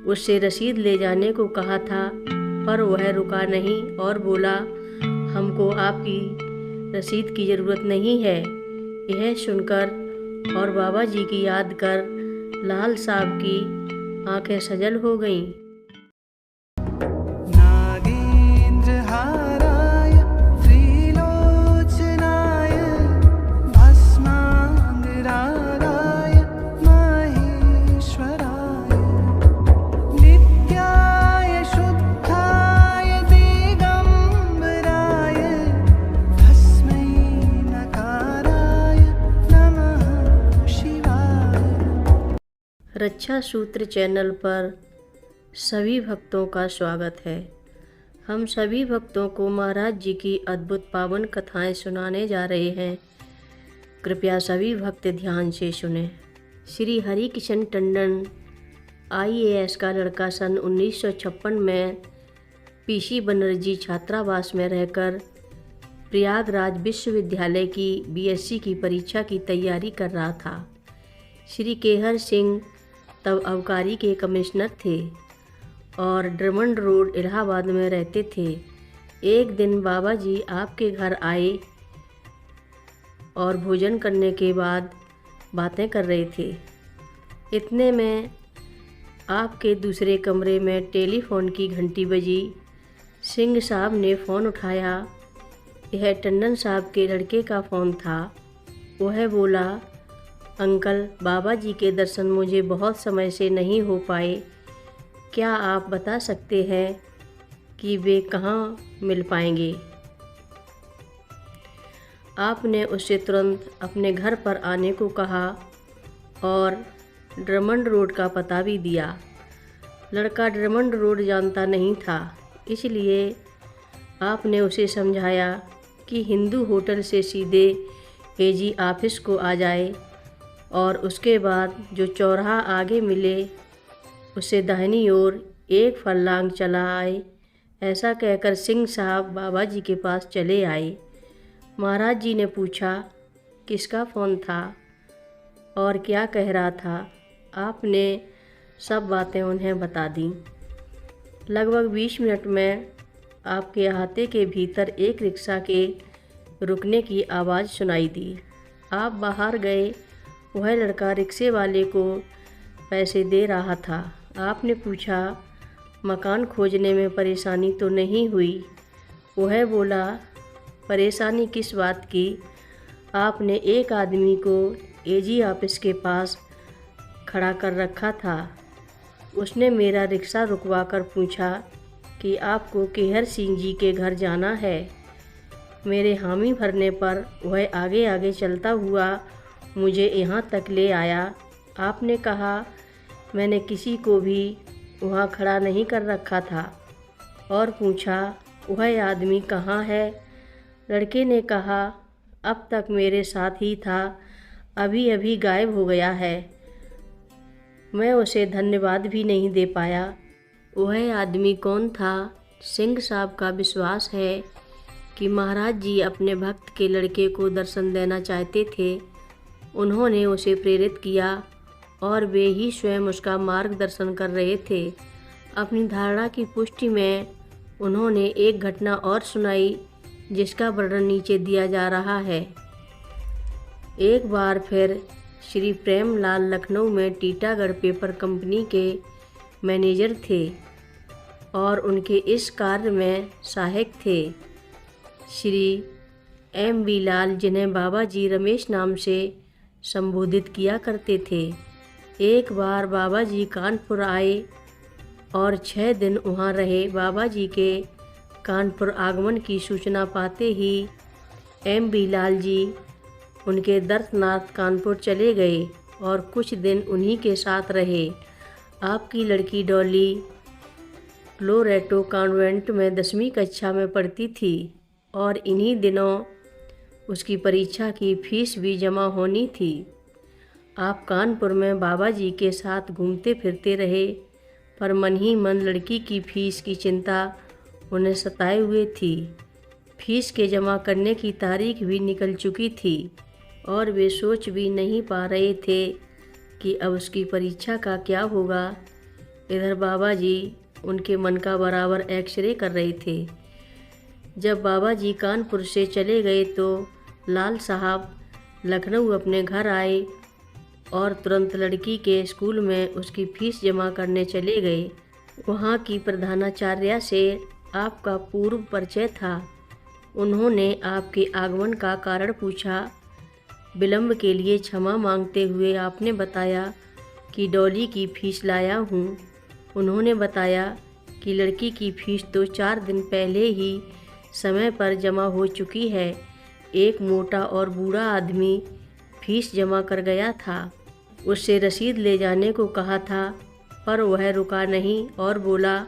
उससे रसीद ले जाने को कहा था, पर वह रुका नहीं और बोला, हमको आपकी रसीद की ज़रूरत नहीं है। यह सुनकर और बाबा जी की याद कर लाल साहब की आंखें सजल हो गईं। नागेंद्रहाराय त्रिलोचनाय भस्मांगरागाय महेश्वराय नित्याय शुद्धाय दिगंबराय तस्मै नकाराय नमः शिवाय। रक्षा सूत्र चैनल पर सभी भक्तों का स्वागत है। हम सभी भक्तों को महाराज जी की अद्भुत पावन कथाएं सुनाने जा रहे हैं। कृपया सभी भक्त ध्यान से सुने। श्री हरिकिशन टंडन IAS का लड़का सन 1956 में PC बनर्जी छात्रावास में रहकर प्रयागराज विश्वविद्यालय की BSc की परीक्षा की तैयारी कर रहा था। श्री केहर सिंह तब आबकारी के कमिश्नर थे और ड्रमंड रोड इलाहाबाद में रहते थे। एक दिन बाबा जी आपके घर आए और भोजन करने के बाद बातें कर रहे थे। इतने में आपके दूसरे कमरे में टेलीफोन की घंटी बजी। सिंह साहब ने फ़ोन उठाया। यह टंडन साहब के लड़के का फ़ोन था। वह बोला, अंकल, बाबा जी के दर्शन मुझे बहुत समय से नहीं हो पाए। क्या आप बता सकते हैं कि वे कहाँ मिल पाएंगे? आपने उससे तुरंत अपने घर पर आने को कहा और ड्रमंड रोड का पता भी दिया। लड़का ड्रमंड रोड जानता नहीं था, इसलिए आपने उसे समझाया कि हिंदू होटल से सीधे AG ऑफिस को आ जाए और उसके बाद जो चौराहा आगे मिले उससे दाहिनी ओर एक फरलांग चला आए। ऐसा कहकर सिंह साहब बाबा जी के पास चले आए। महाराज जी ने पूछा, किसका फ़ोन था और क्या कह रहा था? आपने सब बातें उन्हें बता दी। लगभग 20 मिनट में आपके अहाते के भीतर एक रिक्शा के रुकने की आवाज़ सुनाई दी। आप बाहर गए। वह लड़का रिक्शे वाले को पैसे दे रहा था। आपने पूछा, मकान खोजने में परेशानी तो नहीं हुई? वह बोला, परेशानी किस बात की? आपने एक आदमी को AG ऑफिस के पास खड़ा कर रखा था। उसने मेरा रिक्शा रुकवा कर पूछा कि आपको केहर सिंह जी के घर जाना है। मेरे हामी भरने पर वह आगे आगे चलता हुआ मुझे यहाँ तक ले आया। आपने कहा, मैंने किसी को भी वहाँ खड़ा नहीं कर रखा था और पूछा, वह आदमी कहाँ है? लड़के ने कहा, अब तक मेरे साथ ही था, अभी अभी गायब हो गया है। मैं उसे धन्यवाद भी नहीं दे पाया। वह आदमी कौन था? सिंह साहब का विश्वास है कि महाराज जी अपने भक्त के लड़के को दर्शन देना चाहते थे। उन्होंने उसे प्रेरित किया और वे ही स्वयं उसका मार्गदर्शन कर रहे थे। अपनी धारणा की पुष्टि में उन्होंने एक घटना और सुनाई, जिसका वर्णन नीचे दिया जा रहा है। एक बार फिर श्री प्रेमलाल लखनऊ में टीटागढ़ पेपर कंपनी के मैनेजर थे और उनके इस कार्य में सहायक थे श्री M.V. लाल, जिन्हें बाबा जी रमेश नाम से संबोधित किया करते थे। एक बार बाबा जी कानपुर आए और 6 दिन वहाँ रहे। बाबा जी के कानपुर आगमन की सूचना पाते ही M.V. लाल जी उनके दर्शनार्थ कानपुर चले गए और कुछ दिन उन्हीं के साथ रहे। आपकी लड़की डॉली लोरेटो कॉन्वेंट में 10वीं कक्षा में पढ़ती थी और इन्हीं दिनों उसकी परीक्षा की फीस भी जमा होनी थी। आप कानपुर में बाबा जी के साथ घूमते फिरते रहे, पर मन ही मन लड़की की फीस की चिंता उन्हें सताए हुए थी। फीस के जमा करने की तारीख भी निकल चुकी थी और वे सोच भी नहीं पा रहे थे कि अब उसकी परीक्षा का क्या होगा। इधर बाबा जी उनके मन का बराबर एक्सरे कर रहे थे। जब बाबा जी कानपुर से चले गए तो लाल साहब लखनऊ अपने घर आए और तुरंत लड़की के स्कूल में उसकी फीस जमा करने चले गए। वहाँ की प्रधानाचार्या से आपका पूर्व परिचय था। उन्होंने आपके आगमन का कारण पूछा। विलम्ब के लिए क्षमा मांगते हुए आपने बताया कि डॉली की फीस लाया हूँ। उन्होंने बताया कि लड़की की फीस तो 4 दिन पहले ही समय पर जमा हो चुकी है। एक मोटा और बूढ़ा आदमी फीस जमा कर गया था। उससे रसीद ले जाने को कहा था, पर वह रुका नहीं और बोला,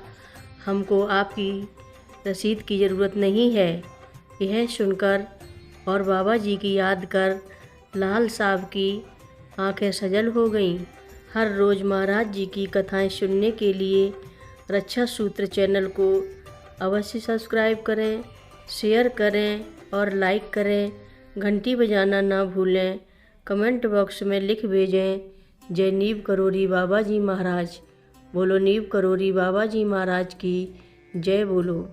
हमको आपकी रसीद की ज़रूरत नहीं है। यह सुनकर और बाबा जी की याद कर लाल साहब की आंखें सजल हो गईं। हर रोज़ महाराज जी की कथाएं सुनने के लिए रक्षा सूत्र चैनल को अवश्य सब्सक्राइब करें, शेयर करें और लाइक करें। घंटी बजाना ना भूलें। कमेंट बॉक्स में लिख भेजें, जय नीव करोरी बाबा जी महाराज। बोलो नीव करोरी बाबा जी महाराज की जय बोलो।